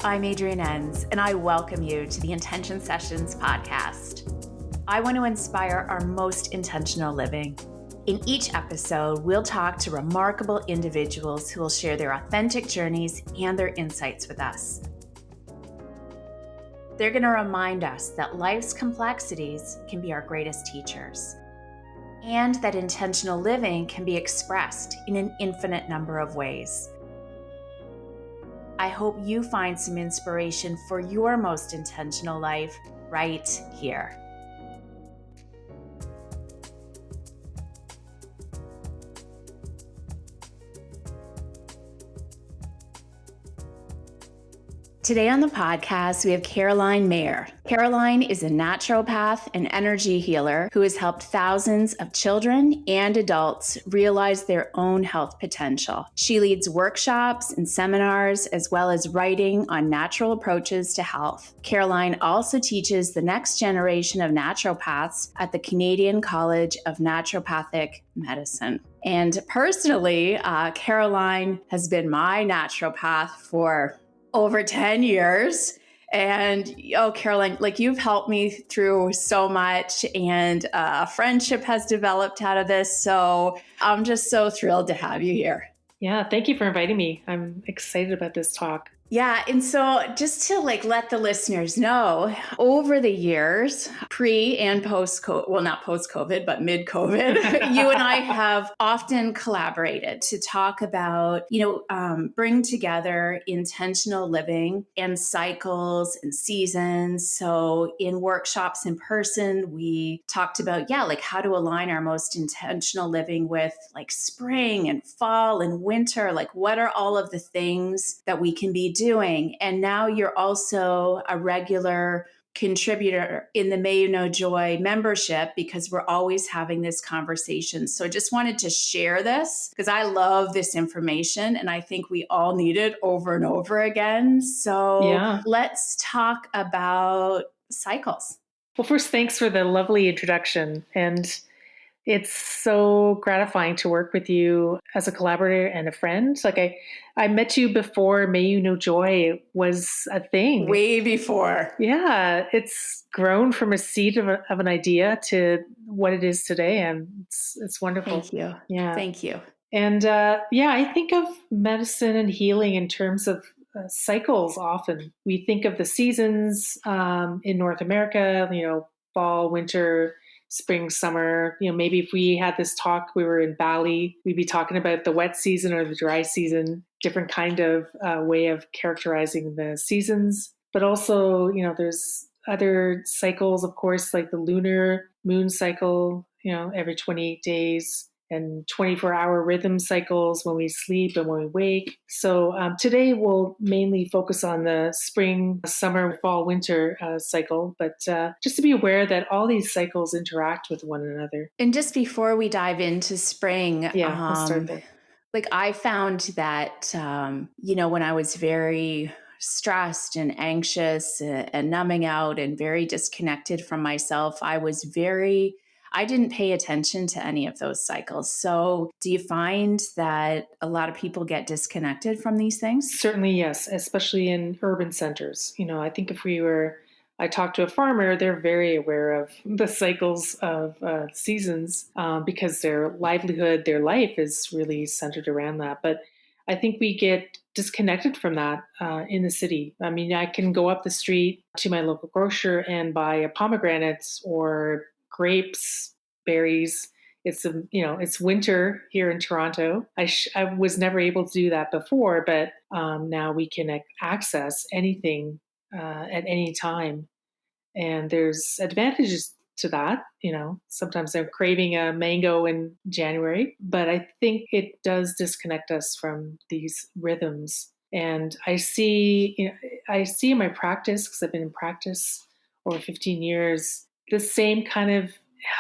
I'm Adrienne Enns, and I welcome you to the Intention Sessions podcast. I want to inspire our most intentional living. In each episode, we'll talk to remarkable individuals who will share their authentic journeys and their insights with us. They're going to remind us that life's complexities can be our greatest teachers, and that intentional living can be expressed in an infinite number of ways. I hope you find some inspiration for your most intentional life right here. Today on the podcast, we have Caroline Meyer. Caroline is a naturopath and energy healer who has helped thousands of children and adults realize their own health potential. She leads workshops and seminars, as well as writing on natural approaches to health. Caroline also teaches the next generation of naturopaths at the Canadian College of Naturopathic Medicine. And personally, Caroline has been my naturopath for over 10 years. And Caroline, you've helped me through so much, and a friendship has developed out of this. So I'm just so thrilled to have you here. Yeah, thank you for inviting me. I'm excited about this talk. Yeah. And so just to let the listeners know, over the years, pre and post-COVID, well, not post-COVID, but mid-COVID, you and I have often collaborated to talk about, bring together intentional living and cycles and seasons. So in workshops in person, we talked about, how to align our most intentional living with spring and fall and winter. What are all of the things that we can be doing? And now you're also a regular contributor in the May You Know Joy membership, because we're always having this conversation. So I just wanted to share this because I love this information and I think we all need it over and over again. So Let's talk about cycles. Well, first, thanks for the lovely introduction. And it's so gratifying to work with you as a collaborator and a friend. I met you before May You Know Joy was a thing. Way before. Yeah, it's grown from a seed of an idea to what it is today. And it's wonderful. Thank you. Yeah. Thank you. And I think of medicine and healing in terms of cycles often. We think of the seasons in North America, fall, winter, spring, summer. Maybe if we had this talk, we were in Bali, we'd be talking about the wet season or the dry season, different kind of way of characterizing the seasons. But also, there's other cycles, of course, like the lunar moon cycle, every 28 days. And 24-hour rhythm cycles when we sleep and when we wake. So today we'll mainly focus on the spring, summer, fall, winter cycle, but just to be aware that all these cycles interact with one another. And just before we dive into spring, let's start there. I found that, when I was very stressed and anxious and numbing out and very disconnected from myself, I didn't pay attention to any of those cycles. So do you find that a lot of people get disconnected from these things? Certainly, yes, especially in urban centers. I think I talked to a farmer, they're very aware of the cycles of seasons because their livelihood, their life is really centered around that. But I think we get disconnected from that in the city. I mean, I can go up the street to my local grocer and buy a pomegranate or grapes, berries. It's winter here in Toronto. I was never able to do that before, but now we can access anything at any time. And there's advantages to that. Sometimes I'm craving a mango in January, but I think it does disconnect us from these rhythms. And I see in my practice, because I've been in practice over 15 years, the same kind of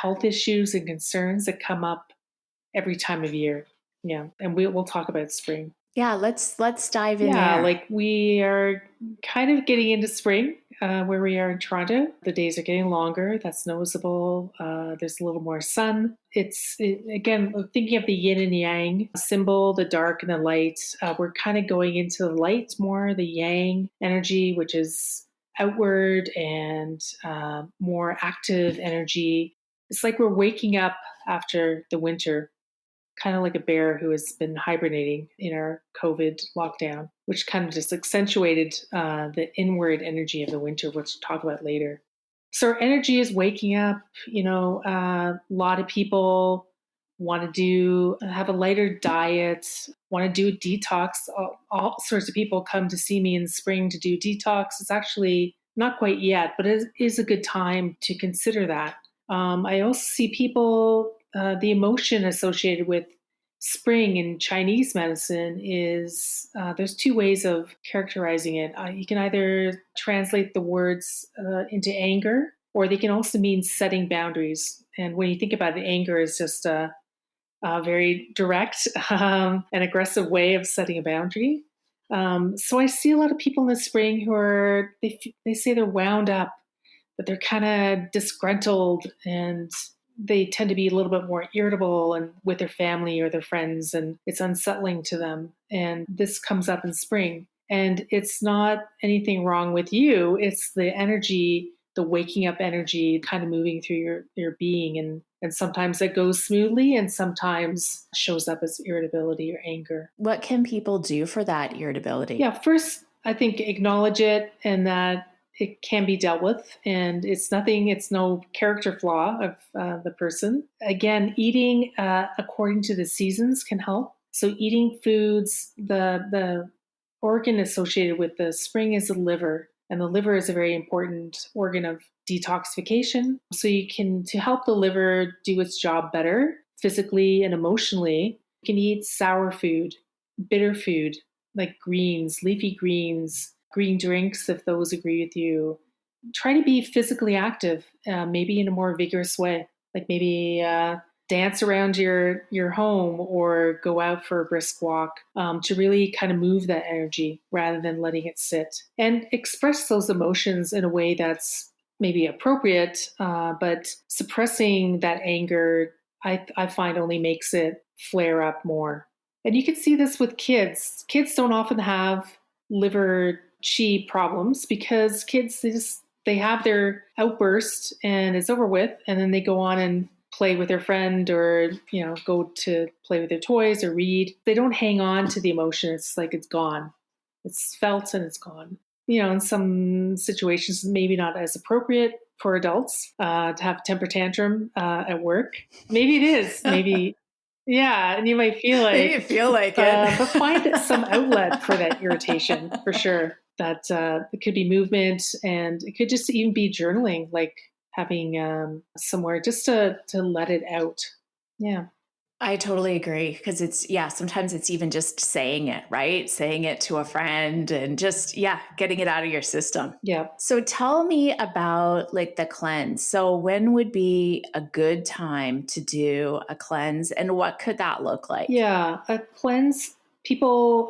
health issues and concerns that come up every time of year. Yeah. And we'll talk about spring. Yeah, let's dive in there. We are kind of getting into spring. where we are in Toronto. The days are getting longer. That's noticeable. There's a little more sun. Again, thinking of the yin and yang symbol, the dark and the light. We're kind of going into the light more, the yang energy, which is outward and more active energy. It's like we're waking up after the winter, kind of like a bear who has been hibernating in our COVID lockdown, which kind of just accentuated the inward energy of the winter, which we'll talk about later. So our energy is waking up. A lot of people want to have a lighter diet, want to do a detox. All sorts of people come to see me in spring to do detox. It's actually not quite yet, but it is a good time to consider that. I also see people, the emotion associated with spring in Chinese medicine is there's two ways of characterizing it. You can either translate the words into anger, or they can also mean setting boundaries. And when you think about it, anger is just a very direct and aggressive way of setting a boundary. So I see a lot of people in the spring who are, they say they're wound up, but they're kind of disgruntled, and they tend to be a little bit more irritable and with their family or their friends, and it's unsettling to them. And this comes up in spring. And it's not anything wrong with you. It's the energy, the waking up energy kind of moving through your being. And sometimes it goes smoothly and sometimes shows up as irritability or anger. What can people do for that irritability? Yeah, first, I think acknowledge it and that it can be dealt with, and it's no character flaw of the person. Again, eating according to the seasons can help. So eating foods, the organ associated with the spring is the liver, and the liver is a very important organ of detoxification. So to help the liver do its job better physically and emotionally, you can eat sour food, bitter food, like greens, leafy greens, green drinks, if those agree with you. Try to be physically active, maybe in a more vigorous way, like maybe dance around your home or go out for a brisk walk, to really kind of move that energy rather than letting it sit. And express those emotions in a way that's maybe appropriate, but suppressing that anger, I find, only makes it flare up more. And you can see this with kids. Kids don't often have liver chi problems because kids, they have their outburst and it's over with, and then they go on and play with their friend, or go to play with their toys or read. They don't hang on to the emotion. It's like it's gone. It's felt and it's gone. In some situations, maybe not as appropriate for adults to have a temper tantrum at work. Maybe it is. Maybe. Yeah, and you might feel like it. But find some outlet for that irritation, for sure. That it could be movement, and it could just even be journaling, like having somewhere just to let it out. Yeah. I totally agree, because sometimes it's even just saying it, right? Saying it to a friend and just, getting it out of your system. Yeah. So tell me about like the cleanse. So when would be a good time to do a cleanse, and what could that look like? Yeah, a cleanse, people,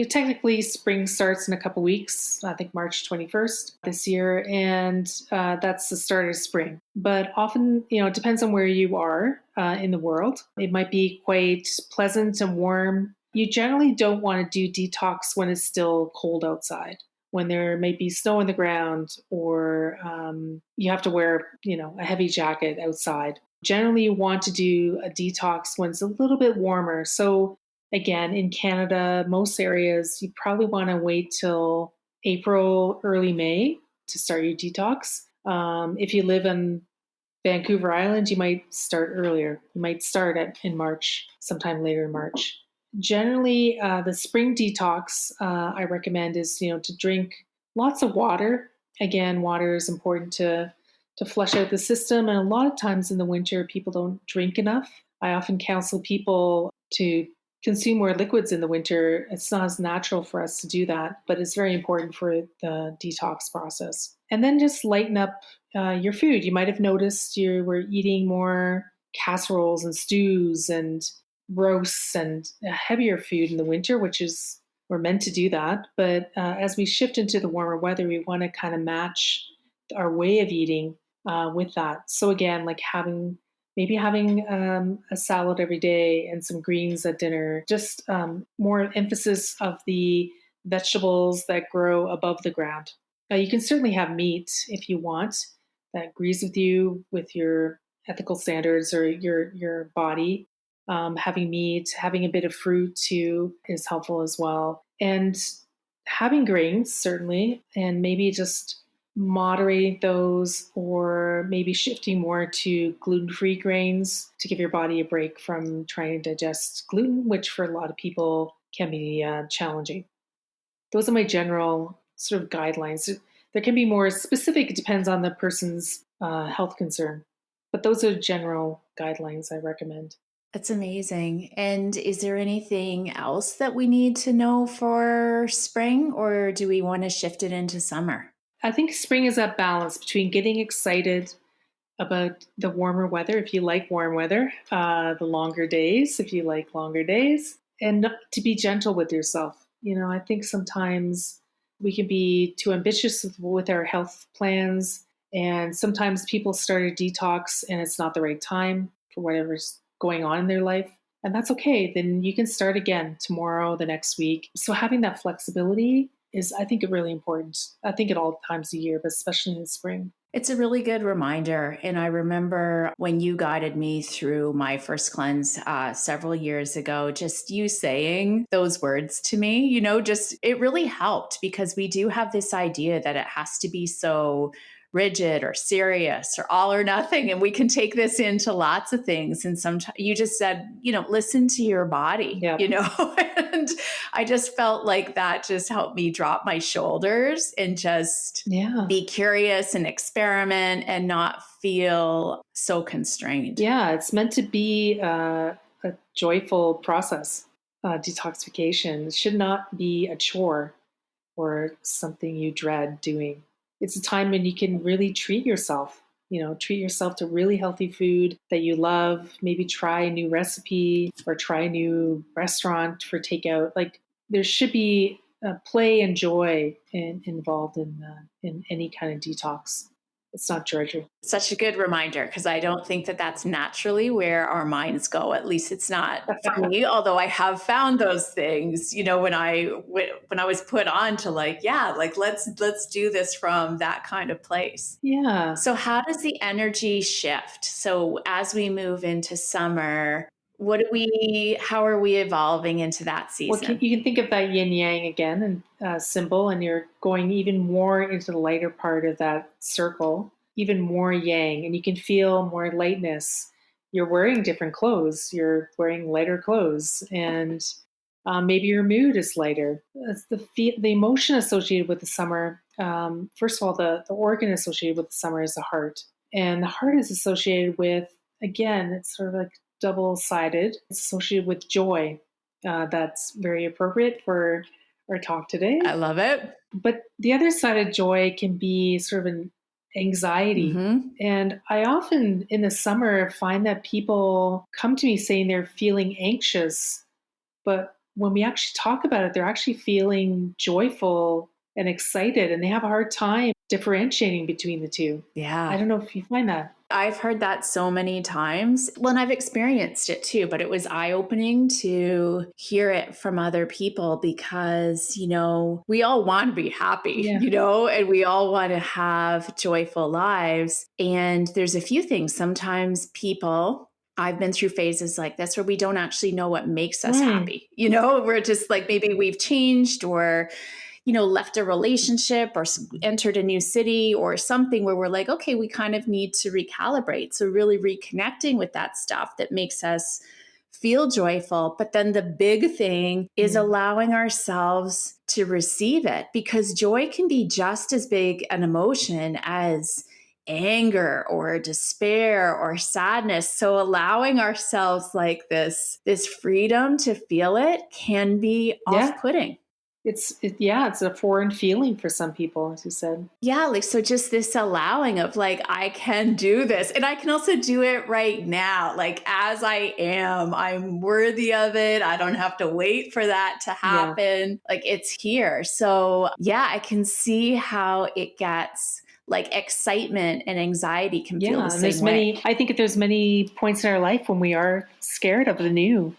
technically spring starts in a couple weeks, I think March 21st this year, and that's the start of spring. But often, it depends on where you are in the world. It might be quite pleasant and warm. You generally don't want to do detox when it's still cold outside, when there may be snow on the ground, or you have to wear, a heavy jacket outside. Generally, you want to do a detox when it's a little bit warmer. So again, in Canada, most areas, you probably want to wait till April, early May to start your detox. If you live in Vancouver Island, you might start earlier. You might start in March, sometime later in March. Generally, the spring detox I recommend is, to drink lots of water. Again, water is important to flush out the system. And a lot of times in the winter, people don't drink enough. I often counsel people to consume more liquids in the winter. It's not as natural for us to do that, but it's very important for the detox process. And then just lighten up your food. You might have noticed you were eating more casseroles and stews and roasts and heavier food in the winter, which is We're meant to do that. But as we shift into the warmer weather, we want to kind of match our way of eating with that. So again, like having a salad every day and some greens at dinner, just more emphasis of the vegetables that grow above the ground. You can certainly have meat if you want, that agrees with you with your ethical standards or your body. Having meat, having a bit of fruit too is helpful as well. And having grains, certainly, and maybe just moderating those or maybe shifting more to gluten-free grains to give your body a break from trying to digest gluten, which for a lot of people can be challenging. Those are my general sort of guidelines. There can be more specific, it depends on the person's health concern. But those are general guidelines I recommend. That's amazing. And is there anything else that we need to know for spring, or do we want to shift it into summer? I think spring is that balance between getting excited about the warmer weather, if you like warm weather, the longer days, if you like longer days, and to be gentle with yourself. I think sometimes we can be too ambitious with our health plans, and sometimes people start a detox and it's not the right time for whatever's going on in their life. And that's okay. Then you can start again tomorrow, the next week. So having that flexibility is, I think, really important. I think at all times of year, but especially in the spring. It's a really good reminder. And I remember when you guided me through my first cleanse several years ago, just you saying those words to me, just it really helped, because we do have this idea that it has to be so rigid or serious or all or nothing. And we can take this into lots of things. And sometimes you just said, listen to your body, Yeah. and I just felt like that just helped me drop my shoulders and just be curious and experiment and not feel so constrained. Yeah, it's meant to be a joyful process. Detoxification should not be a chore or something you dread doing. It's a time when you can really treat yourself. Treat yourself to really healthy food that you love. Maybe try a new recipe or try a new restaurant for takeout. Like, there should be play and joy involved in any kind of detox. It's not drudgery. Such a good reminder, because I don't think that that's naturally where our minds go. At least it's not for me. Although I have found those things, when I was put on to let's do this from that kind of place. Yeah. So how does the energy shift? So as we move into summer, how are we evolving into that season? Well, you can think of that yin yang again and symbol, and you're going even more into the lighter part of that circle, even more yang, and you can feel more lightness. You're wearing different clothes. You're wearing lighter clothes, and maybe your mood is lighter. It's the emotion associated with the summer. First of all, the organ associated with the summer is the heart, and the heart is associated with, again, it's sort of like double-sided. It's associated with joy. That's very appropriate for our talk today. I love it. But the other side of joy can be sort of an anxiety. Mm-hmm. And I often in the summer find that people come to me saying they're feeling anxious, but when we actually talk about it, they're actually feeling joyful and excited, and they have a hard time differentiating between the two. Yeah. I don't know if you find that. I've heard that so many times. Well, and I've experienced it too, but it was eye-opening to hear it from other people, because, we all want to be happy, and we all want to have joyful lives. And there's a few things. Sometimes I've been through phases like this where we don't actually know what makes us happy. We're just like, maybe we've changed or left a relationship or entered a new city or something where we're like, okay, we kind of need to recalibrate. So really reconnecting with that stuff that makes us feel joyful. But then the big thing is allowing ourselves to receive it, because joy can be just as big an emotion as anger or despair or sadness. So allowing ourselves like this freedom to feel it can be off-putting. It's a foreign feeling for some people, as you said. Yeah, like, so just this allowing of like, I can do this and I can also do it right now. Like, as I am, I'm worthy of it. I don't have to wait for that to Yeah. happen. Like, it's here. So, yeah, I can see how it gets like excitement and anxiety can feel the Yeah, and same way. I think there's many points in our life when we are scared of the new.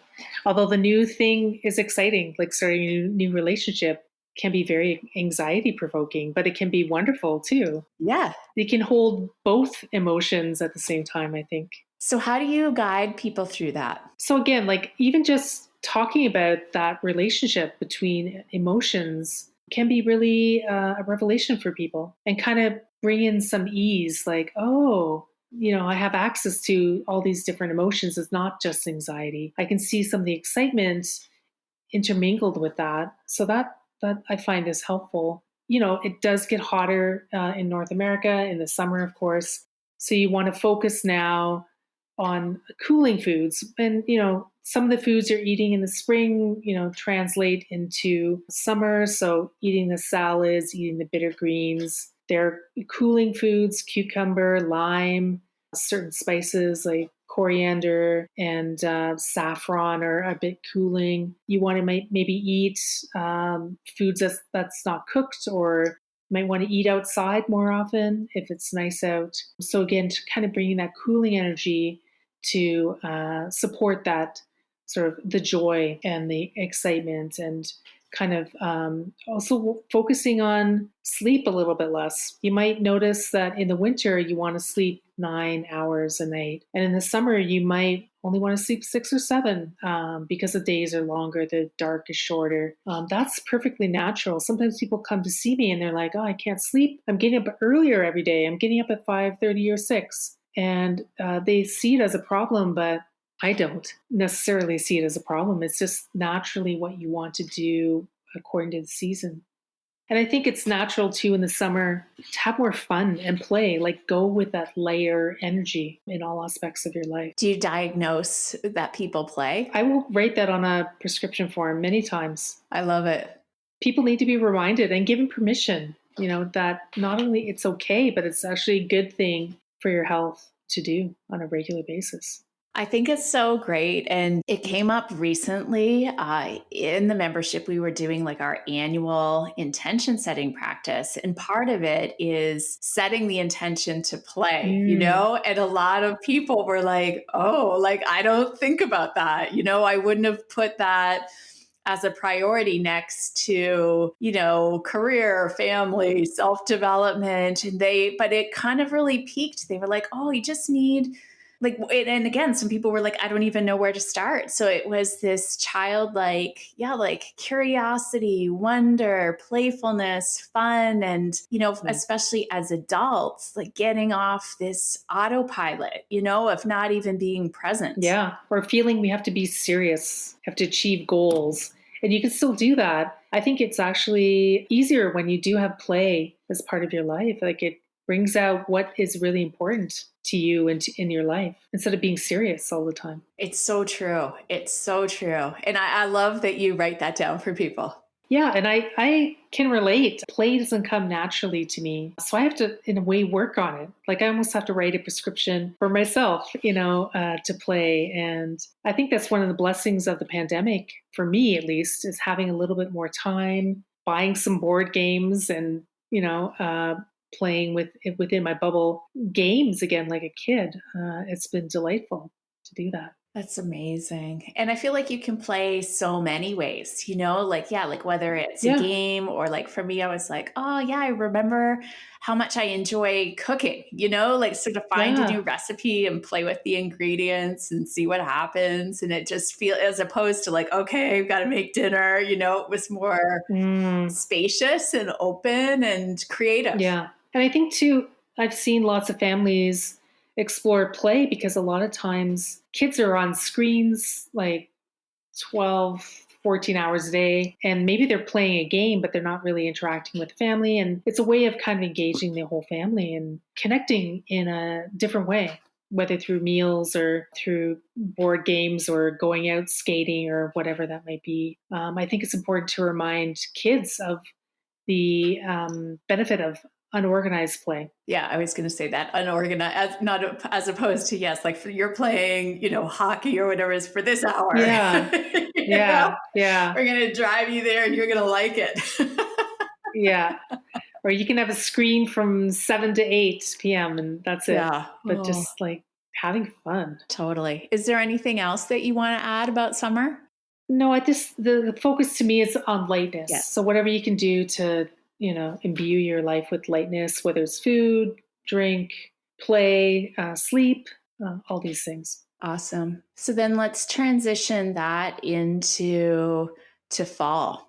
Although the new thing is exciting, like starting a new relationship can be very anxiety provoking, but it can be wonderful too. Yeah. It can hold both emotions at the same time, I think. So, how do you guide people through that? So again, like even just talking about that relationship between emotions can be really a revelation for people and kind of bring in some ease like, oh, I have access to all these different emotions. It's not just anxiety. I can see some of the excitement intermingled with that. So that I find is helpful. It does get hotter in North America in the summer, of course. So you want to focus now on cooling foods, and some of the foods you're eating in the spring, translate into summer. So eating the salads, eating the bitter greens, they're cooling foods, cucumber, lime, certain spices like coriander and saffron are a bit cooling. You want to maybe eat foods that's not cooked, or you might want to eat outside more often if it's nice out. So again, to kind of bringing that cooling energy to support that sort of the joy and the excitement, and kind of also focusing on sleep a little bit less. You might notice that in the winter, you want to sleep 9 hours a night. And in the summer, you might only want to sleep 6 or 7 because the days are longer, the dark is shorter. That's perfectly natural. Sometimes people come to see me and they're like, oh, I can't sleep. I'm getting up earlier every day. I'm getting up at 5:30 or 6. And they see it as a problem, but I don't necessarily see it as a problem. It's just naturally what you want to do according to the season. And I think it's natural too in the summer to have more fun and play, like go with that lighter energy in all aspects of your life. Do you diagnose that people play? I will write that on a prescription form many times. I love it. People need to be reminded and given permission, that not only it's okay, but it's actually a good thing for your health to do on a regular basis. I think it's so great. And it came up recently in the membership. We were doing like our annual intention setting practice. And part of it is setting the intention to play, and a lot of people were like, oh, like, I don't think about that. I wouldn't have put that as a priority next to, career, family, self-development. But it kind of really peaked. They were like, oh, you just need like, and again, some people were like, I don't even know where to start. So it was this childlike, like curiosity, wonder, playfulness, fun. And, especially as adults, like getting off this autopilot, of not even being present. Yeah. Or feeling we have to be serious, have to achieve goals. And you can still do that. I think it's actually easier when you do have play as part of your life. Like it brings out what is really important to you and in your life instead of being serious all the time. It's so true. It's so true. And I love that you write that down for people. Yeah, and I can relate. Play doesn't come naturally to me. So I have to, in a way, work on it. Like I almost have to write a prescription for myself, to play. And I think that's one of the blessings of the pandemic, for me at least, is having a little bit more time, buying some board games and, playing within my bubble games again like a kid. It's been delightful to do that. That's amazing. And I feel like you can play so many ways, like whether it's a Yeah. game or like for me, I was like, oh yeah, I remember how much I enjoy cooking, like sort of find a new recipe and play with the ingredients and see what happens. And it just feels, as opposed to like, okay, I've got to make dinner, it was more spacious and open and creative. Yeah. And I think too, I've seen lots of families explore play because a lot of times kids are on screens like 12, 14 hours a day, and maybe they're playing a game, but they're not really interacting with the family. And it's a way of kind of engaging the whole family and connecting in a different way, whether through meals or through board games or going out skating or whatever that might be. I think it's important to remind kids of the benefit of unorganized play. Yeah, I was going to say that unorganized, not as opposed to, yes, like you're playing, hockey or whatever is for this hour. Yeah, you know, yeah, yeah, we're going to drive you there and you're going to like it. yeah. Or you can have a screen from 7 to 8 p.m. and that's it. Yeah. But Oh, just like having fun. totally. Is there anything else that you want to add about summer? No, I just the focus to me is on lightness. So Yes. whatever you can do to, imbue your life with lightness, whether it's food, drink, play, sleep, all these things. Awesome. So then let's transition that into to fall.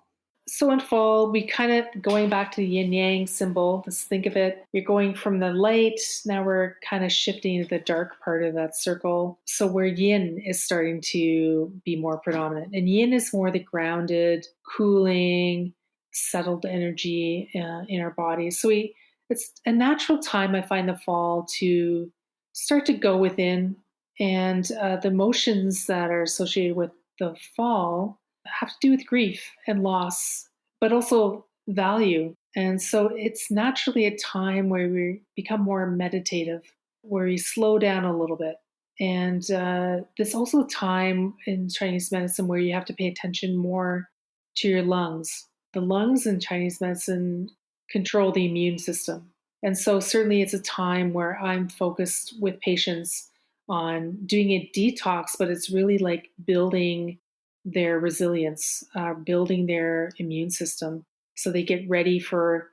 So in fall, we kind of going back to the yin yang symbol. Let's think of it. You're going from the light. Now we're kind of shifting to the dark part of that circle. So where yin is starting to be more predominant. And yin is more the grounded, cooling, settled energy in our bodies. So it's a natural time, I find, the fall to start to go within. And the emotions that are associated with the fall have to do with grief and loss, but also value. And so it's naturally a time where we become more meditative, where we slow down a little bit. And there's also a time in Chinese medicine where you have to pay attention more to your lungs. The lungs in Chinese medicine control the immune system. And so certainly it's a time where I'm focused with patients on doing a detox, but it's really like building their resilience, building their immune system so they get ready for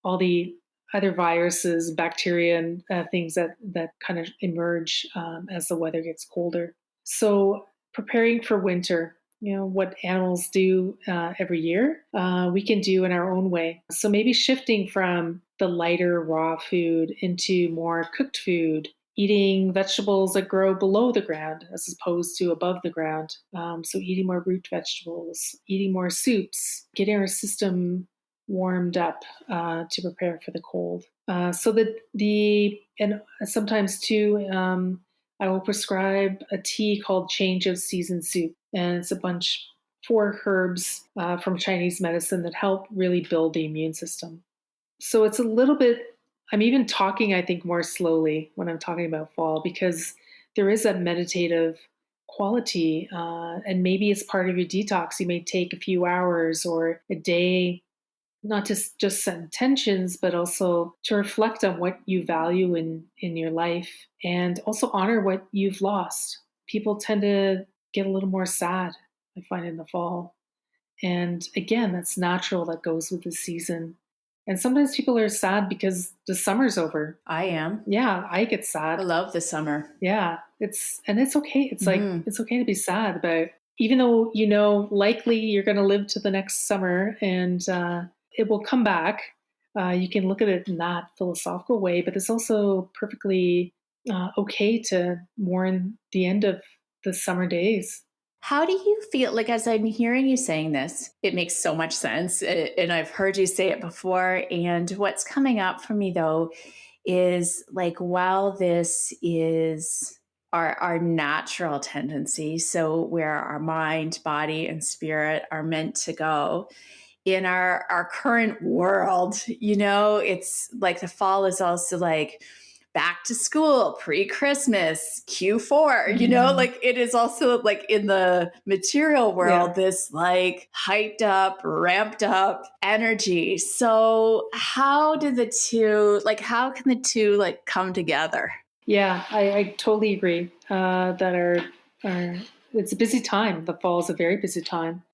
all the other viruses, bacteria, and things that kind of emerge as the weather gets colder. So preparing for winter, what animals do every year, we can do in our own way. So maybe shifting from the lighter raw food into more cooked food, eating vegetables that grow below the ground as opposed to above the ground. So eating more root vegetables, eating more soups, getting our system warmed up to prepare for the cold. So that and sometimes too, I will prescribe a tea called Change of Season Soup, and it's a bunch 4 herbs from Chinese medicine that help really build the immune system. So it's a little bit. I'm even talking, I think, more slowly when I'm talking about fall because there is a meditative quality, and maybe as part of your detox, you may take a few hours or a day not just set intentions, but also to reflect on what you value in your life and also honor what you've lost. People tend to get a little more sad, I find, in the fall. And again, that's natural, that goes with the season. And sometimes people are sad because the summer's over. I am. Yeah, I get I sad. love the summer. Yeah, it's okay. It's like Mhm. it's okay to be sad about, even though likely you're going to live to the next summer and it will come back. You can look at it in that philosophical way, but it's also perfectly okay to mourn the end of the summer days. How do you feel like as I'm hearing you saying this, it makes so much sense. And I've heard you say it before. And what's coming up for me though is like, while this is our natural tendency, so where our mind, body, and spirit are meant to go, in our current world, it's like the fall is also like back to school, pre-Christmas, Q4, Mm, like it is also like in the material yeah. world, this like hyped up, ramped up energy. So how do the two, like how can the two like come together? Yeah, I totally agree that our it's a busy time. The fall is a very busy time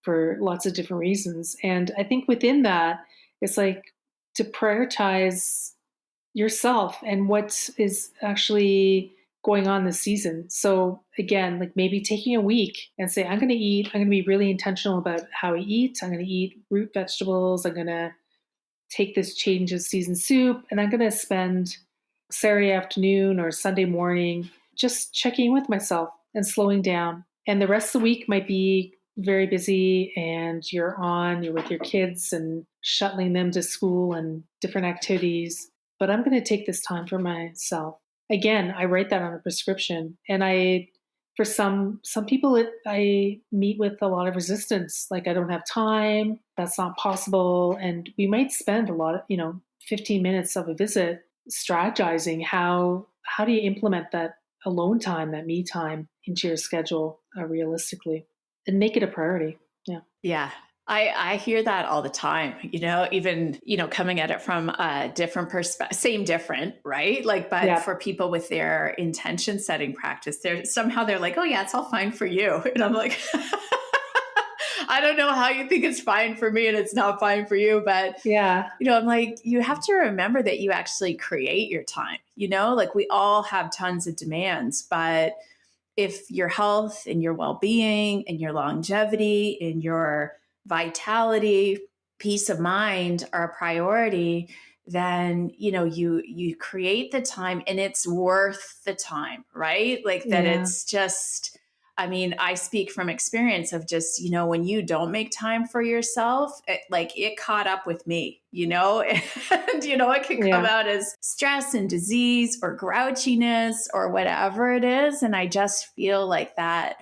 for lots of different reasons. And I think within that, it's like to prioritize yourself and what is actually going on this season. So again, like maybe taking a week and say, I'm going to be really intentional about how I eat. I'm going to eat root vegetables. I'm going to take this change of season soup and I'm going to spend Saturday afternoon or Sunday morning just checking in with myself and slowing down. And the rest of the week might be very busy and you're with your kids and shuttling them to school and different activities. But I'm going to take this time for myself. again, I write that on a prescription. And for some people, I meet with a lot of resistance. Like, I don't have time. That's not possible. And we might spend a lot of, 15 minutes of a visit strategizing how do you implement that alone time, that me time into your schedule realistically, and make it a priority. Yeah. Yeah. I hear that all the time, even, coming at it from a different perspective, same different, right? Like, but Yeah. for people with their intention setting practice, they're like, oh yeah, it's all fine for you. And I'm like, I don't know how you think it's fine for me and it's not fine for you. But, Yeah. I'm like, you have to remember that you actually create your time, like we all have tons of demands, but if your health and your well-being and your longevity and your vitality, peace of mind are a priority, then you create the time and it's worth the time, right? Like that Yeah. it's just, I mean, I speak from experience of just, when you don't make time for yourself, it caught up with me, and, it can come Yeah. out as stress and disease or grouchiness or whatever it is. And I just feel like that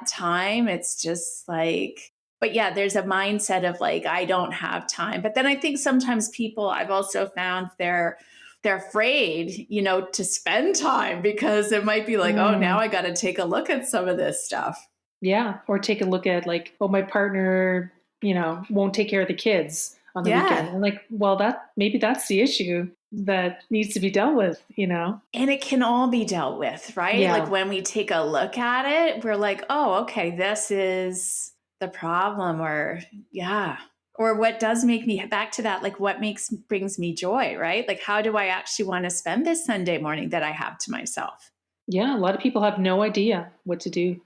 time, it's just like, but yeah, there's a mindset of like, I don't have time. But then I think sometimes people, I've also found they're afraid, to spend time because it might be like, oh, now Mm. I got to take a look at some of this stuff. Yeah. Or take a look at like, oh, my partner, won't take care of the kids on the weekend. Yeah. And like, well, maybe that's the issue that needs to be dealt with. And it can all be dealt with, right? Like Yeah. when we take a look at it, we're like, oh, okay, this is the problem, or yeah. Or what does make me back to that, like what brings me joy, right? Like how do I actually want to spend this Sunday morning that I have to myself? Yeah. A lot of people have no idea what to do.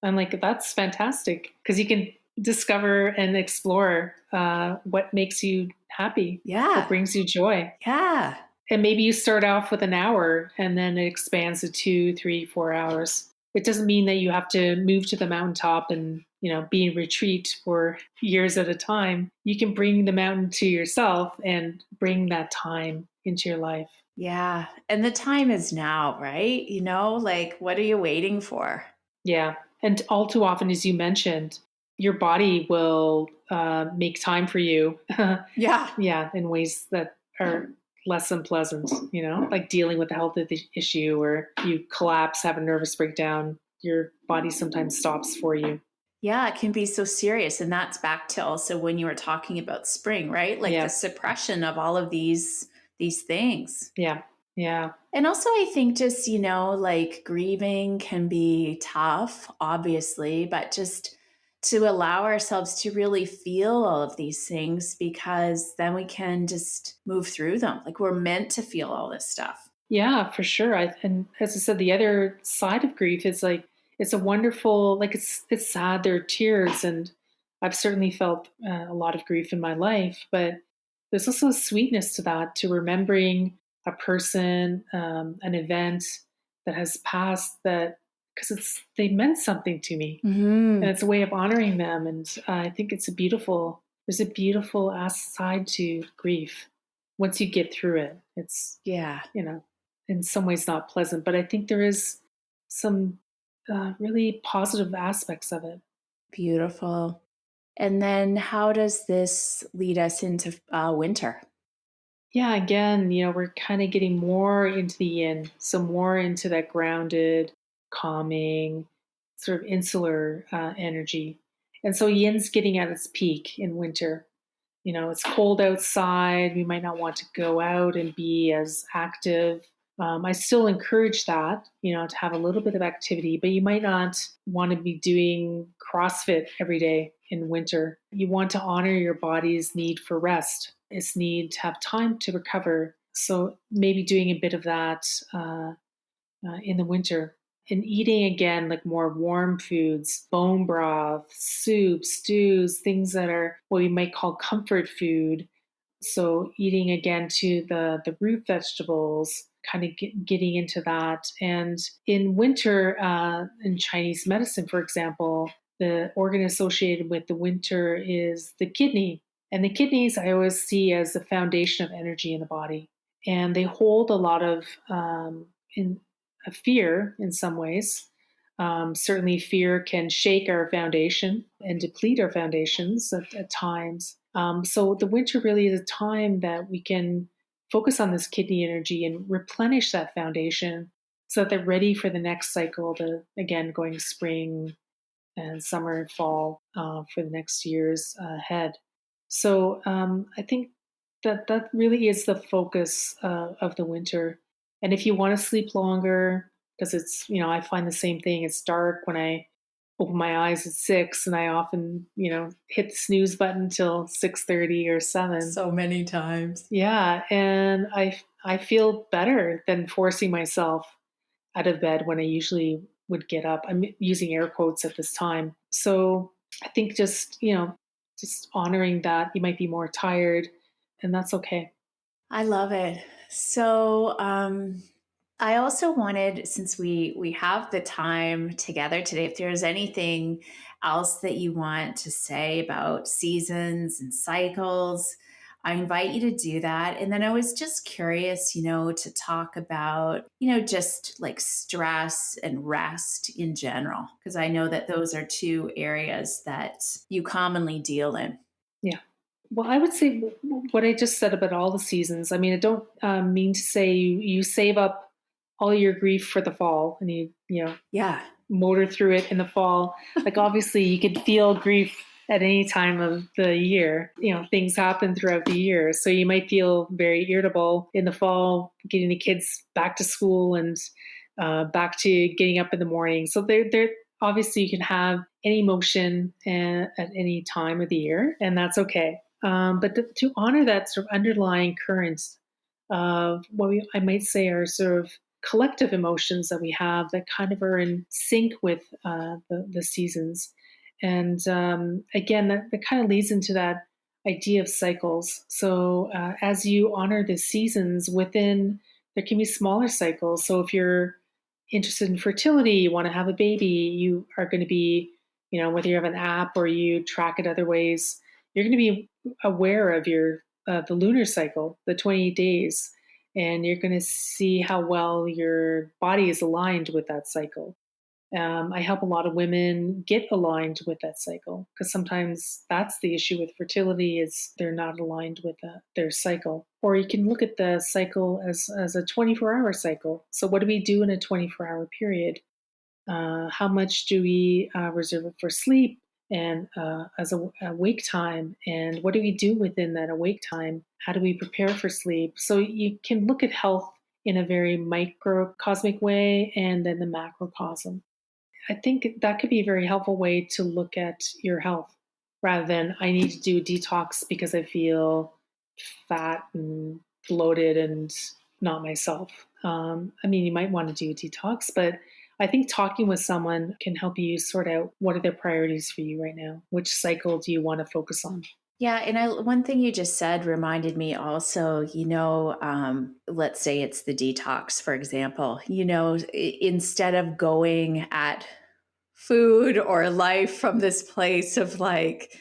And like, that's fantastic because you can discover and explore what makes you happy, what Yeah. brings you joy. Yeah. And maybe you start off with an hour and then it expands to 2, 3, 4 hours. It doesn't mean that you have to move to the mountaintop and, be in retreat for years at a time. You can bring the mountain to yourself and bring that time into your life. Yeah. And the time is now, right? Like what are you waiting for? Yeah. And all too often, as you mentioned, your body will make time for you. Yeah. Yeah, in ways that are less than pleasant, like dealing with a health issue or you collapse, have a nervous breakdown, your body sometimes stops for you. Yeah, it can be so serious. And that's back to also when you were talking about spring, right? Like the Yeah, suppression of all of these things. yeah, yeah, And also I think just, like grieving can be tough, obviously, but just to allow ourselves to really feel all of these things because then we can just move through them. Like we're meant to feel all this stuff. yeah, for sure. And as I said, the other side of grief is like it's a wonderful, like it's sad. There are tears, and I've certainly felt a lot of grief in my life, but there's also a sweetness to that, to remembering a person, an event that has passed, that because they meant something to me, and Hmm. it's a way of honoring them. And I think there's a beautiful side to grief. Once you get through it, it's Yeah. you know in some ways not pleasant, but I think there is some really positive aspects of it. Beautiful. And then how does this lead us into winter? Yeah, again, we're kind of getting more into the yin, so more into that grounded, calming, sort of insular energy. And so yin's getting at its peak in winter. It's cold outside. We might not want to go out and be as active. I still encourage that, to have a little bit of activity, but you might not want to be doing CrossFit every day in winter. You want to honor your body's need for rest, its need to have time to recover. So maybe doing a bit of that in the winter. And eating again like more warm foods, bone broth, soups, stews, things that are what we might call comfort food. So eating again to the root vegetables, kind of getting into that. And in winter, in Chinese medicine, for example, the organ associated with the winter is the kidney. And the kidneys I always see as the foundation of energy in the body. and they hold a lot of in a fear in some ways. Certainly, fear can shake our foundation and deplete our foundations at times. So the winter really is a time that we can focus on this kidney energy and replenish that foundation so that they're ready for the next cycle, to again going spring and summer and fall for the next years ahead. So I think that really is the focus of the winter. And if you want to sleep longer, because it's, I find the same thing. It's dark when I open my eyes at 6, and I often, hit the snooze button till 6:30 or 7. So many times. Yeah, and I feel better than forcing myself out of bed when I usually would get up. I'm using air quotes at this time. So I think just honoring that you might be more tired, and that's okay. I love it. So, I also wanted, since we have the time together today, if there's anything else that you want to say about seasons and cycles, I invite you to do that. And then I was just curious, to talk about, just like stress and rest in general, because I know that those are two areas that you commonly deal in. Yeah. Well, I would say what I just said about all the seasons. I mean, I don't mean to say you save up all your grief for the fall, and you Yeah. motor through it in the fall. Like obviously you could feel grief at any time of the year. Things happen throughout the year. So you might feel very irritable in the fall, getting the kids back to school and back to getting up in the morning. So they're obviously you can have any emotion at any time of the year, and that's okay. But to honor that sort of underlying currents of I might say are sort of collective emotions that we have that kind of are in sync with the seasons. And again, that kind of leads into that idea of cycles. So as you honor the seasons within, there can be smaller cycles. So if you're interested in fertility, you want to have a baby, you are going to be, whether you have an app or you track it other ways, you're going to be aware of your the lunar cycle, the 28 days, and you're going to see how well your body is aligned with that cycle. I help a lot of women get aligned with that cycle, because sometimes that's the issue with fertility, is they're not aligned with their cycle. Or you can look at the cycle as a 24-hour cycle. So what do we do in a 24-hour period? How much do we reserve it for sleep and as a wake time? And what do we do within that awake time? How do we prepare for sleep? So you can look at health in a very microcosmic way and then the macrocosm. I think that could be a very helpful way to look at your health, rather than I need to do a detox because I feel fat and bloated and not myself. I mean, you might want to do a detox, but I think talking with someone can help you sort out what are the priorities for you right now. Which cycle do you want to focus on? Yeah, and one thing you just said reminded me also, let's say it's the detox, for example, instead of going at food or life from this place of like,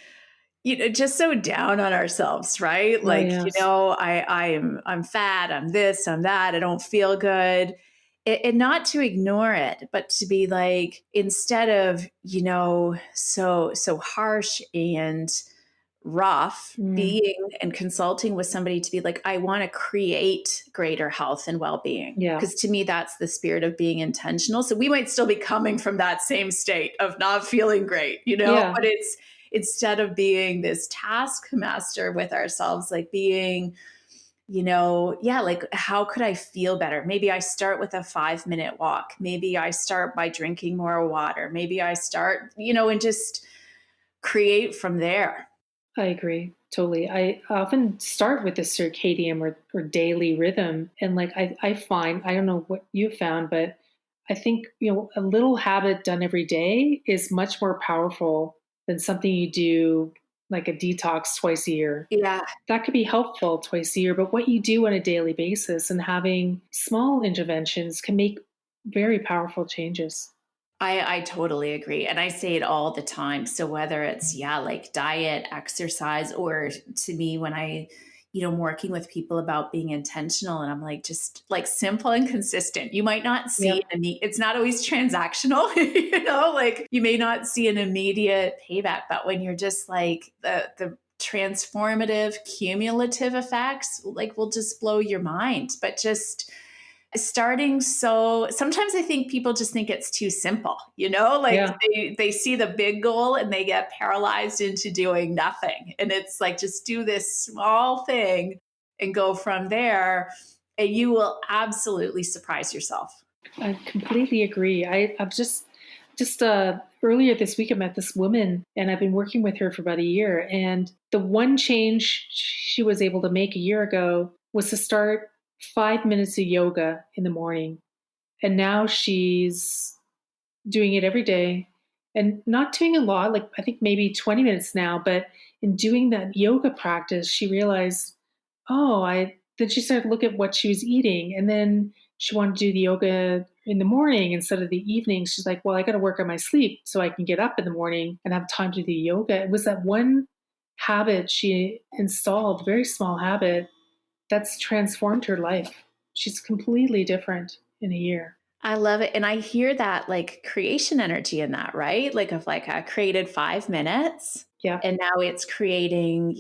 just so down on ourselves, right? Oh, Like, yes. I'm fat, I'm this, I'm that, I don't feel good. And not to ignore it, but to be like, instead of, so harsh and rough, Mm, being and consulting with somebody to be like, I want to create greater health and well-being, yeah. because to me that's the spirit of being intentional. So we might still be coming from that same state of not feeling great, Yeah. but it's, instead of being this taskmaster with ourselves, like being, yeah, like how could I feel better? Maybe I start with a 5-minute walk, maybe I start by drinking more water, maybe I start, and just create from there. I agree totally. I often start with the circadian or daily rhythm. And like, I find, I don't know what you found, but I think, a little habit done every day is much more powerful than something you do like a detox twice a year. Yeah, That could be helpful twice a year, but what you do on a daily basis and having small interventions can make very powerful changes. I totally agree. And I say it all the time. So whether it's, yeah, like diet, exercise, or to me, when I, I'm working with people about being intentional, and I'm like, just like simple and consistent. You might not see Yep. it's not always transactional, like you may not see an immediate payback, but when you're just like the transformative cumulative effects like will just blow your mind. But just starting, so sometimes I think people just think it's too simple, like Yeah. they see the big goal and they get paralyzed into doing nothing, and it's like, just do this small thing and go from there, and you will absolutely surprise yourself. I completely agree. I've just earlier this week I met this woman, and I've been working with her for about a year. And the one change she was able to make a year ago was to start 5 minutes of yoga in the morning. And now she's doing it every day, and not doing a lot, like I think maybe 20 minutes now. But in doing that yoga practice, she realized, then she started to look at what she was eating. And then she wanted to do the yoga in the morning instead of the evening. She's like, well, I got to work on my sleep so I can get up in the morning and have time to do yoga. It was that one habit she installed, very small habit, that's transformed her life. She's completely different in a year. I love it. And I hear that like creation energy in that, right? Like, of like I created 5 minutes, Yeah. and now it's creating,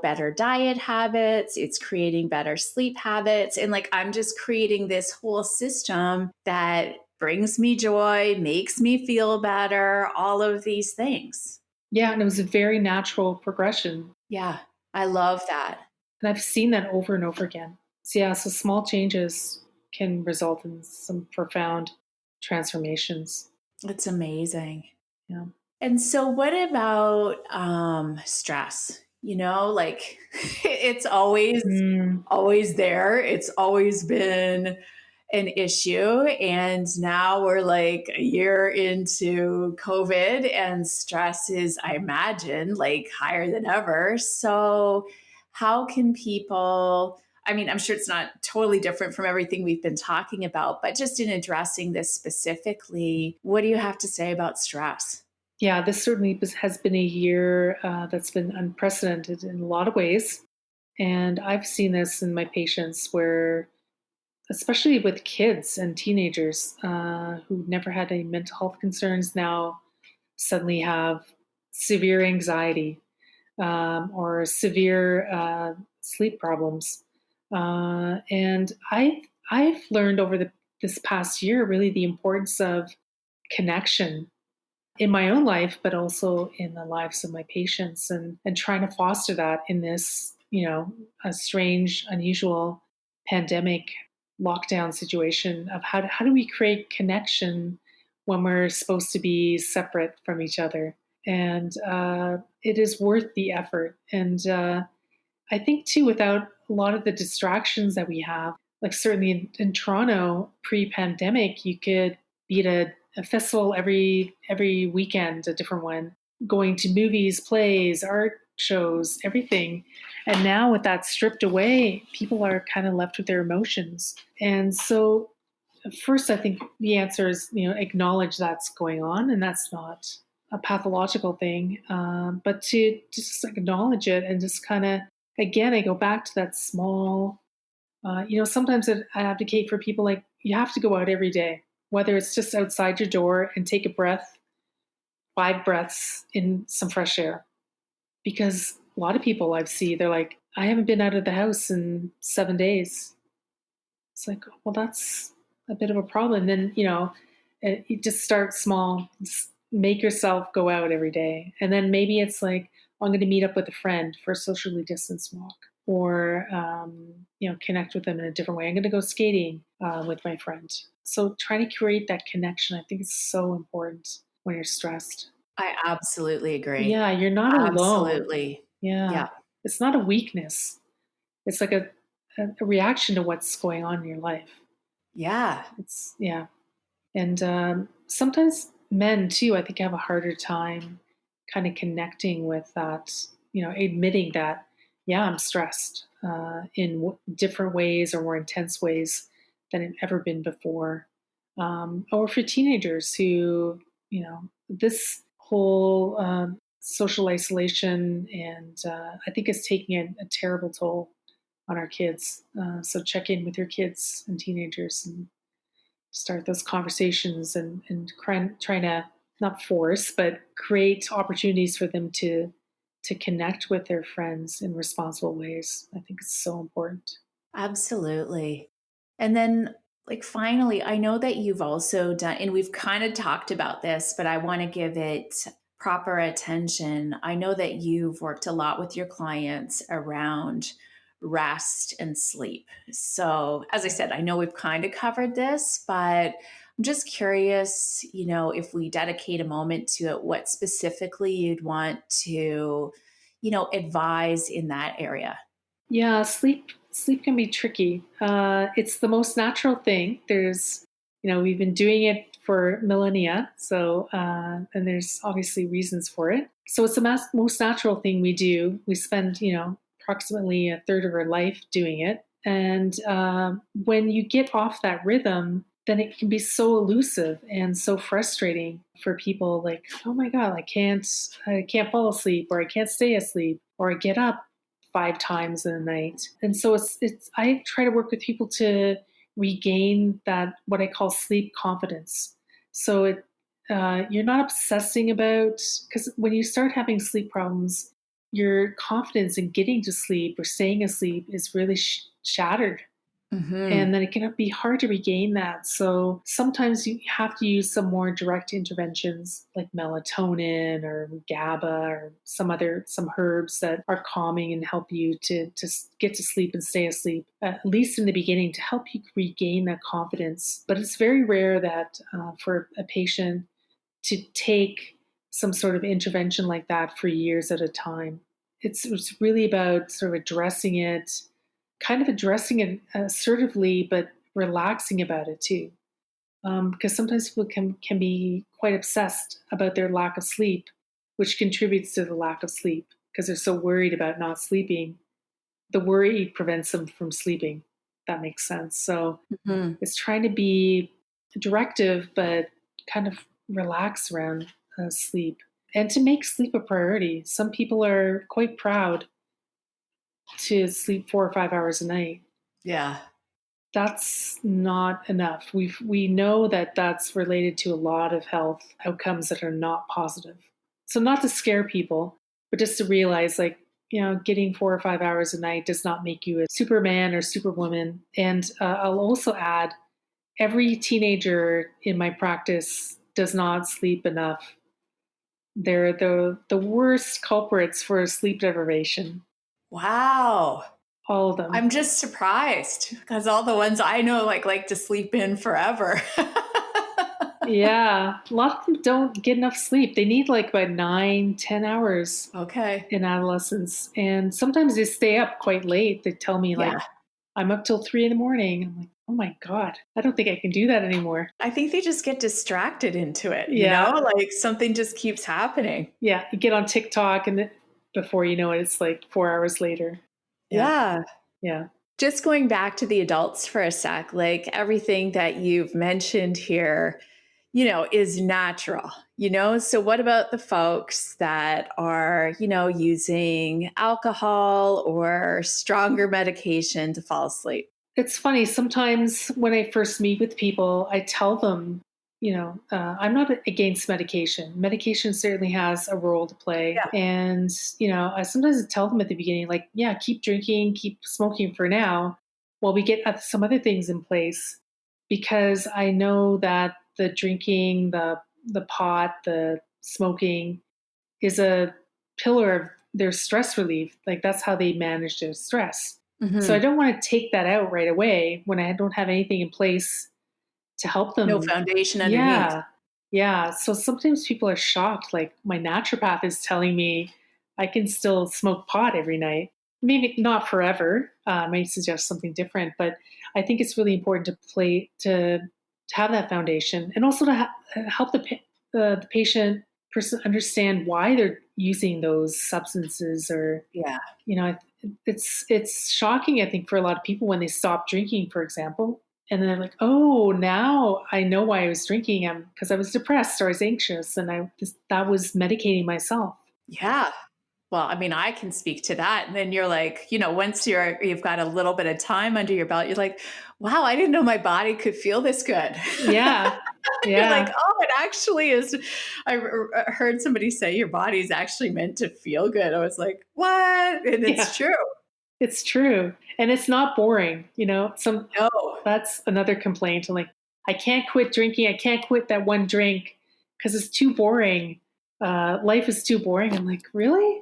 better diet habits. It's creating better sleep habits. And like, I'm just creating this whole system that brings me joy, makes me feel better, all of these things. Yeah. And it was a very natural progression. Yeah. I love that. And I've seen that over and over again. So, yeah, so small changes can result in some profound transformations. It's amazing. Yeah. And so what about stress? Like it's Mm, always there. It's always been an issue, and now we're like a year into COVID, and stress is, I imagine, like higher than ever. So how can people, I mean, I'm sure it's not totally different from everything we've been talking about, but just in addressing this specifically, what do you have to say about stress? yeah, this certainly has been a year that's been unprecedented in a lot of ways. And I've seen this in my patients where, especially with kids and teenagers who never had any mental health concerns, now suddenly have severe anxiety or severe sleep problems. And I've learned over this past year really the importance of connection in my own life, but also in the lives of my patients, and trying to foster that in this, a strange, unusual pandemic lockdown situation of how do we create connection when we're supposed to be separate from each other. And it is worth the effort. And I think too, without a lot of the distractions that we have, like certainly in Toronto pre-pandemic, you could be at a festival every weekend, a different one, going to movies, plays, art shows, everything. And now with that stripped away, people are kind of left with their emotions. And so first, I think the answer is, acknowledge that's going on, and that's not a pathological thing, but to just acknowledge it and just kind of, again, I go back to that small, sometimes I advocate for people like you have to go out every day, whether it's just outside your door and take a breath, 5 breaths in some fresh air. Because a lot of people I've seen, they're like, I haven't been out of the house in 7 days. It's like, well, that's a bit of a problem. And then, you just start small, just make yourself go out every day. And then maybe it's like, I'm going to meet up with a friend for a socially distanced walk, or, connect with them in a different way. I'm going to go skating with my friend. So trying to create that connection, I think is so important when you're stressed. I absolutely agree. Yeah, you're not alone. Absolutely. Yeah. Yeah. It's not a weakness. It's like a reaction to what's going on in your life. Yeah. It's, yeah. And sometimes men too, I think, have a harder time kind of connecting with that, admitting that, yeah, I'm stressed in different ways or more intense ways than it ever been before. Or for teenagers who, this whole social isolation, and I think is taking a terrible toll on our kids. So check in with your kids and teenagers and start those conversations and trying to not force, but create opportunities for them to connect with their friends in responsible ways. I think it's so important. Absolutely. And then, like, finally, I know that you've also done, and we've kind of talked about this, but I want to give it proper attention. I know that you've worked a lot with your clients around rest and sleep. So, as I said, I know we've kind of covered this, but I'm just curious, if we dedicate a moment to it, what specifically you'd want to, advise in that area. Yeah, sleep can be tricky. It's the most natural thing. We've been doing it for millennia, so and there's obviously reasons for it. So it's the most natural thing we do. We spend approximately a third of our life doing it, and when you get off that rhythm, then it can be so elusive and so frustrating for people. Like, oh my God, I can't fall asleep, or I can't stay asleep, or I get up 5 times in a night. And so it's I try to work with people to regain that, what I call sleep confidence. So you're not obsessing about, because when you start having sleep problems, your confidence in getting to sleep or staying asleep is really shattered. Hmm. And then it can be hard to regain that. So sometimes you have to use some more direct interventions like melatonin or GABA or some herbs that are calming and help you to get to sleep and stay asleep, at least in the beginning, to help you regain that confidence. But it's very rare that for a patient to take some sort of intervention like that for years at a time. It's really about sort of addressing it assertively, but relaxing about it too. Because sometimes people can be quite obsessed about their lack of sleep, which contributes to the lack of sleep because they're so worried about not sleeping. The worry prevents them from sleeping. That makes sense. So Hmm. it's trying to be directive, but kind of relax around sleep and to make sleep a priority. Some people are quite proud to sleep 4 or 5 hours a night. Yeah. That's not enough. We know that that's related to a lot of health outcomes that are not positive. So not to scare people, but just to realize, like, getting 4 or 5 hours a night does not make you a superman or superwoman. And I'll also add, every teenager in my practice does not sleep enough. They're the worst culprits for sleep deprivation. Wow. All of them. I'm just surprised because all the ones I know like to sleep in forever. Yeah, a lot of them don't get enough sleep. They need like about 9, 10 hours Okay. in adolescence. And sometimes they stay up quite late. They tell me, Yeah. like, I'm up till 3 in the morning. I'm like, oh my God, I don't think I can do that anymore. I think they just get distracted into it, Yeah. like something just keeps happening. Yeah. You get on TikTok and before you know it, it's like 4 hours later. Yeah. Yeah. Yeah. Just going back to the adults for a sec, like everything that you've mentioned here, is natural, So what about the folks that are, using alcohol or stronger medication to fall asleep? It's funny. Sometimes when I first meet with people, I tell them, I'm not against medication. Medication certainly has a role to play. Yeah. And, I sometimes tell them at the beginning, like, yeah, keep drinking, keep smoking for now while we get some other things in place. Because I know that the drinking, the pot, the smoking is a pillar of their stress relief. Like, that's how they manage their stress. So I Hmm. don't want to take that out right away when I don't have anything in place to help No them. foundation underneath. Yeah. Yeah. So sometimes people are shocked. Like, my naturopath is telling me I can still smoke pot every night. Maybe not forever. I may suggest something different, but I think it's really important to have that foundation and also to help the patient person understand why they're using those substances. Or Yeah. you know, it's shocking, I think, for a lot of people when they stop drinking, for example, and then they're like, "Oh, now I know why I was drinking. Because I was depressed or I was anxious, and that was medicating myself." Yeah. well, I mean, I can speak to that. And then you're like, once you've got a little bit of time under your belt, you're like, wow, I didn't know my body could feel this good. Yeah. You're like, Yeah. oh, it actually is. Heard somebody say your body's actually meant to feel good. I was like, what? And Yeah. it's true. It's true. And it's not boring. No. That's another complaint. I'm like, I can't quit drinking. I can't quit that one drink because it's too boring. Life is too boring. I'm like, really?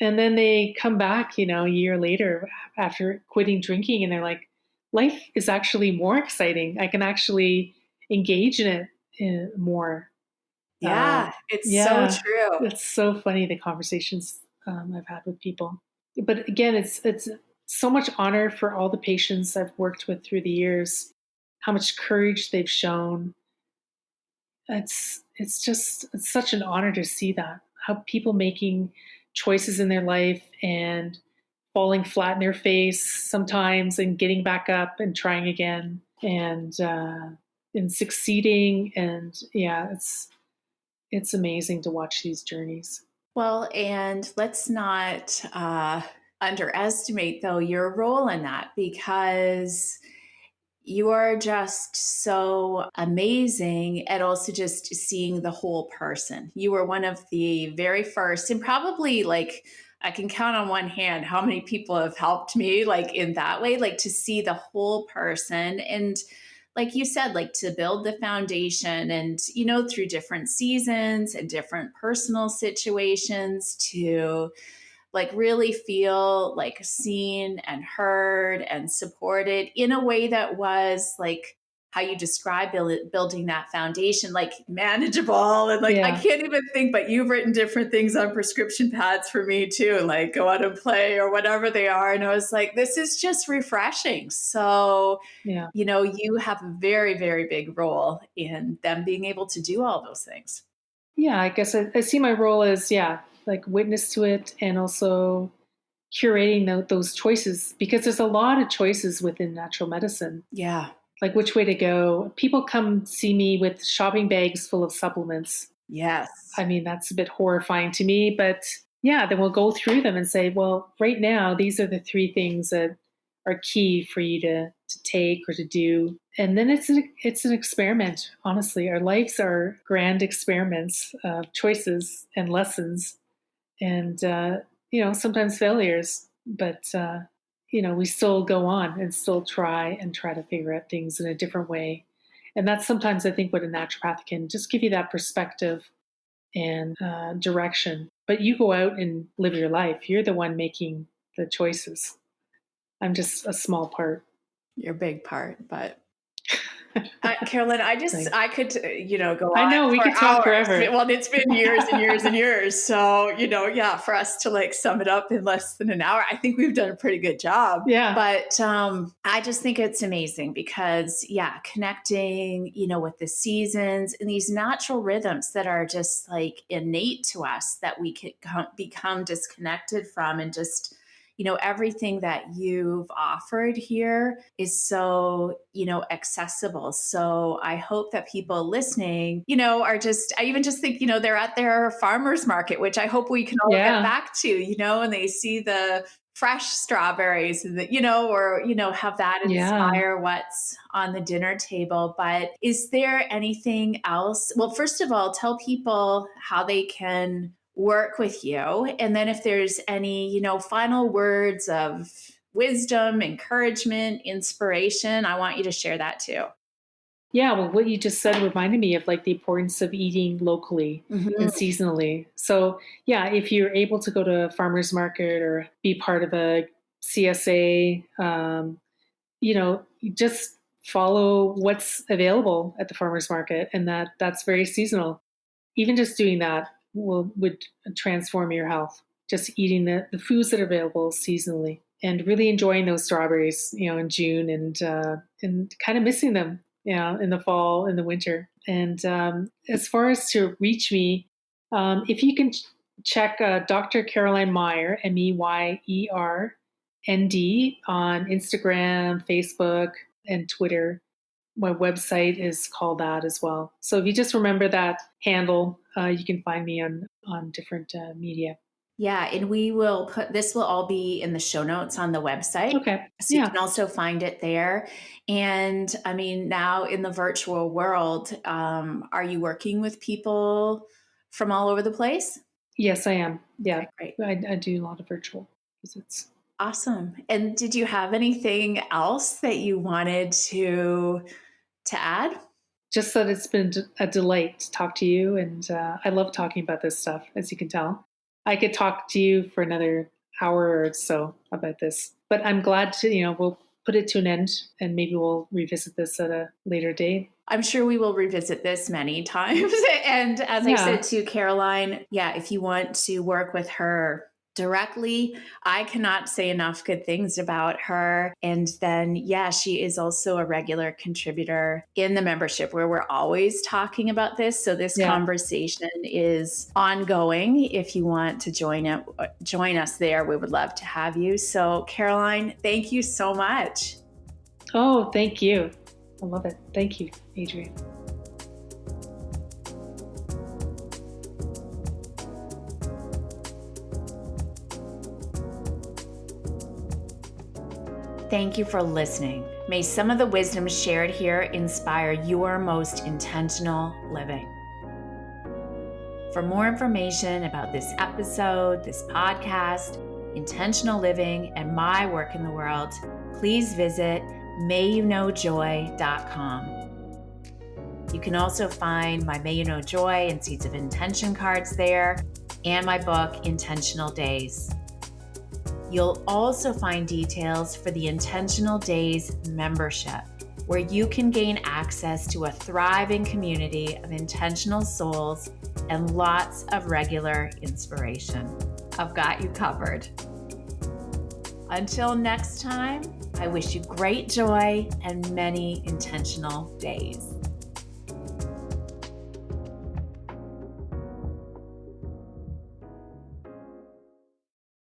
And then they come back, a year later after quitting drinking, and they're like, life is actually more exciting. I can actually engage in it more. Yeah, it's so Yeah, true. it's so funny the conversations I've had with people. But again, it's so much honor for all the patients I've worked with through the years, how much courage they've shown. It's such an honor to see that, how people making choices in their life and falling flat in their face sometimes and getting back up and trying again and succeeding. And yeah, it's amazing to watch these journeys. Well, and let's not underestimate, though, your role in that, because you are just so amazing at also just seeing the whole person. You were one of the very first, and probably like I can count on one hand how many people have helped me, like in that way, like to see the whole person. And like you said, like to build the foundation and, through different seasons and different personal situations to like really feel like seen and heard and supported in a way that was like how you describe building that foundation, like manageable. And like, I Yeah. can't even think, but you've written different things on prescription pads for me too, like go out and play or whatever they are. And I was like, this is just refreshing. So, Yeah. you have a very, very big role in them being able to do all those things. Yeah. I guess I see my role as, yeah, like witness to it and also curating those choices, because there's a lot of choices within natural medicine, Yeah. like which way to go. People come see me with shopping bags full of supplements. Yes. I mean, that's a bit horrifying to me, but yeah, then we'll go through them and say, well, right now, these are the three things that are key for you to take or to do. And then it's an experiment. Honestly, our lives are grand experiments of choices and lessons, and sometimes failures, but we still go on and still try to figure out things in a different way. And that's sometimes, I think, what a naturopath can just give you, that perspective and direction. But you go out and live your life. You're the one making the choices. I'm just a small part. You're a big part, but Carolyn, Like, I could, go I on know we for could talk hours. forever. Well, it's been years and years and years. So, yeah, for us to like sum it up in less than an hour, I think we've done a pretty good job. Yeah. But I just think it's amazing because, yeah, connecting, with the seasons and these natural rhythms that are just like innate to us that we can become disconnected from, and just everything that you've offered here is so, accessible. So I hope that people listening, are just, I even just think, they're at their farmer's market, which I hope we can all get Yeah. back to, and they see the fresh strawberries and that, or, have that Yeah. inspire what's on the dinner table. But is there anything else? Well, first of all, tell people how they can work with you. And then if there's any, final words of wisdom, encouragement, inspiration, I want you to share that too. Yeah, well, what you just said reminded me of like the importance of eating locally and Mhm. seasonally. So, yeah, if you're able to go to a farmer's market or be part of a CSA, you just follow what's available at the farmer's market, and that's very seasonal. Even just doing that would transform your health. Just eating the foods that are available seasonally and really enjoying those strawberries, in June, and kind of missing them, in the fall, in the winter. And as far as to reach me, if you can check Dr. Caroline Meyer, MEYERND, on Instagram, Facebook, and Twitter. My website is called that as well. So if you just remember that handle, you can find me on different media. Yeah, and this will all be in the show notes on the website. Okay. So you Yeah. can also find it there. And I mean, now in the virtual world, are you working with people from all over the place? Yes, I am. Yeah. Okay, great. I do a lot of virtual visits. Awesome. And did you have anything else that you wanted to add? Just that it's been a delight to talk to you. And I love talking about this stuff, as you can tell. I could talk to you for another hour or so about this, but I'm glad we'll put it to an end and maybe we'll revisit this at a later date. I'm sure we will revisit this many times. And as I said Yeah. to Caroline, yeah, if you want to work with her directly, I cannot say enough good things about her. And then, yeah, she is also a regular contributor in the membership where we're always talking about this. So this Yeah. conversation is ongoing. If you want to join us there, we would love to have you. So Caroline, thank you so much. Oh, thank you. I love it. Thank you, Adrienne. Thank you for listening. May some of the wisdom shared here inspire your most intentional living. For more information about this episode, this podcast, intentional living, and my work in the world, please visit mayyouknowjoy.com. You can also find my May You Know Joy and Seeds of Intention cards there, and my book, Intentional Days. You'll also find details for the Intentional Days membership, where you can gain access to a thriving community of intentional souls and lots of regular inspiration. I've got you covered. Until next time, I wish you great joy and many intentional days.